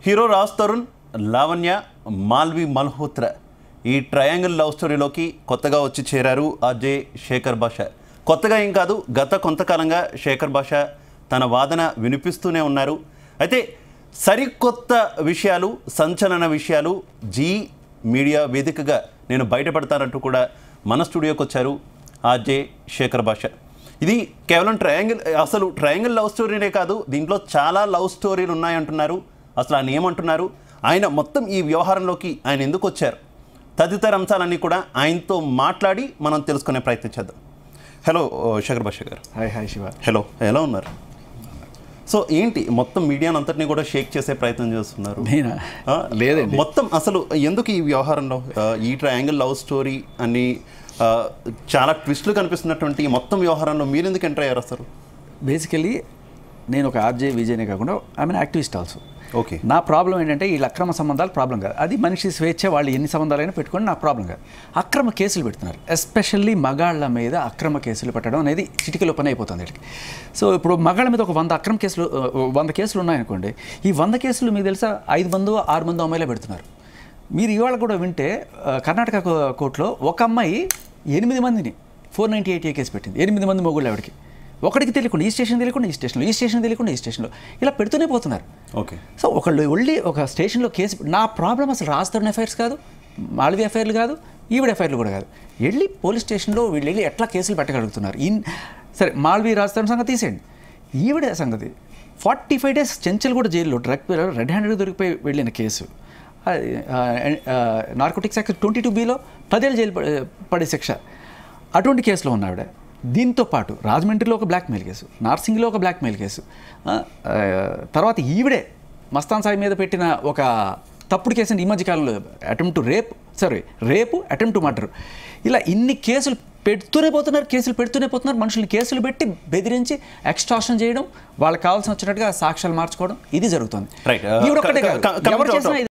Hero Raj Tarun, Lavanya, Malvi Malhotra ఈ triangle love స్టోరీలోకి కొత్తగా వచ్చి చేరారు అజయ్ శేఖర్ భాష. కొత్తగా ఏం కాదు, గత కొంతకాలంగా శేఖర్ భాష తన వాదన వినిపిస్తూనే ఉన్నారు. అయితే సరికొత్త విషయాలు, సంచలన విషయాలు జీ మీడియా వేదికగా నేను బయటపడతానంటూ కూడా మన స్టూడియోకి వచ్చారు అజయ్ శేఖర్ భాష. ఇది కేవలం ట్రయాంగిల్ లవ్ స్టోరీనే కాదు, దీంట్లో చాలా లవ్ స్టోరీలు ఉన్నాయంటున్నారు. అసలు ఆయన ఏమంటున్నారు, ఆయన మొత్తం ఈ వ్యవహారంలోకి ఆయన ఎందుకు వచ్చారు, తదితర అంశాలన్నీ కూడా ఆయనతో మాట్లాడి మనం తెలుసుకునే ప్రయత్నం చేద్దాం. హలో శేఖర్ భాష గారు. హాయ్ శివ. హలో, ఎలా ఉన్నారు? సో ఏంటి మొత్తం మీడియాని అంతటినీ కూడా షేక్ చేసే ప్రయత్నం చేస్తున్నారు? లేదండి, మొత్తం అసలు ఎందుకు ఈ వ్యవహారంలో ఈ ట్రయాంగిల్ లవ్ స్టోరీ అని చాలా ట్విస్టులు కనిపిస్తున్నటువంటి మొత్తం వ్యవహారంలో మీరు ఎందుకు ఎంటర్ అయ్యారు అసలు? బేసికలీ నేను ఒక ఆర్జే విజయనే కాకుండా I mean activist also. Okay. నా ప్రాబ్లం ఏంటంటే వీళ్ళ అక్రమ సంబంధాలు ప్రాబ్లం కాదు, అది మనిషి స్వేచ్ఛ, వాళ్ళు ఎన్ని సంబంధాలైనా పెట్టుకొని నా ప్రాబ్లం కాదు. అక్రమ కేసులు పెడుతున్నారు, ఎస్పెషల్లీ మగాళ్ళ మీద అక్రమ కేసులు పెట్టడం అనేది చిటికలో పని అయిపోతుంది వీళ్ళకి. సో ఇప్పుడు మగాళ్ళ మీద ఒక 100 అక్రమ కేసులు 100 కేసులు ఉన్నాయనుకోండి, ఈ 100 కేసులు మీకు తెలుసా 5 మందో 6 మందో అమ్మాయిలే పెడుతున్నారు. మీరు ఇవాళ కూడా వింటే కర్ణాటక కోర్టులో ఒక అమ్మాయి 8 మందిని 498A కేసు పెట్టింది. 8 మంది మొగుళ్ళు ఆవిడకి, ఒకటికి తెలియకుండా ఈ స్టేషన్ తెలియకుండా ఈ స్టేషన్లో, ఈ స్టేషన్ తెలియకుండా ఈ స్టేషన్లో ఇలా పెడుతూనే పోతున్నారు. ఓకే. సో ఒకళ్ళు వెళ్ళి ఒక స్టేషన్లో కేసు, నా ప్రాబ్లం అసలు రాజ్ తరుణ్ ఎఫ్ఐఆర్స్ కాదు, మాల్వి ఎఫ్ఐఆర్లు కాదు, ఈవిడ ఎఫ్ఐఆర్లు కూడా కాదు. వెళ్ళి పోలీస్ స్టేషన్లో వీళ్ళు వెళ్ళి ఎట్లా కేసులు పెట్టగలుగుతున్నారు? సరే మాల్వి రాజ్ తరుణ్ సంగతి తీసేయండి, ఈవిడ సంగతి 45 days చెంచల్ కూడా జైల్లో డ్రగ్ రెడ్ హ్యాండెడ్ దొరికిపోయి వెళ్ళిన కేసు, నార్కోటిక్స్ యాక్ట్ 22B 10 ఏళ్ళు జైలు పడే శిక్ష, అటువంటి కేసులో ఉన్న ఆవిడ. దీంతో పాటు రాజమండ్రిలో ఒక బ్లాక్మెయిల్ కేసు, నార్సింగ్లో ఒక బ్లాక్మెయిల్ కేసు, తర్వాత ఈవిడే మస్తాన్ సాయి మీద పెట్టిన ఒక తప్పుడు కేసు ఈ మధ్యకాలంలో అటెంప్ట్ టు రేపు అటెంప్ట్ టు మర్డర్, ఇలా ఇన్ని కేసులు పెడుతూనే పోతున్నారు. మనుషుల్ని కేసులు పెట్టి బెదిరించి ఎక్స్ట్రాక్షన్ చేయడం, వాళ్ళకి కావాల్సిన వచ్చినట్టుగా సాక్ష్యాలు మార్చుకోవడం, ఇది జరుగుతుంది. రైట్. ఈవిడొక్కటే కాదు, ఎవరు చేసినా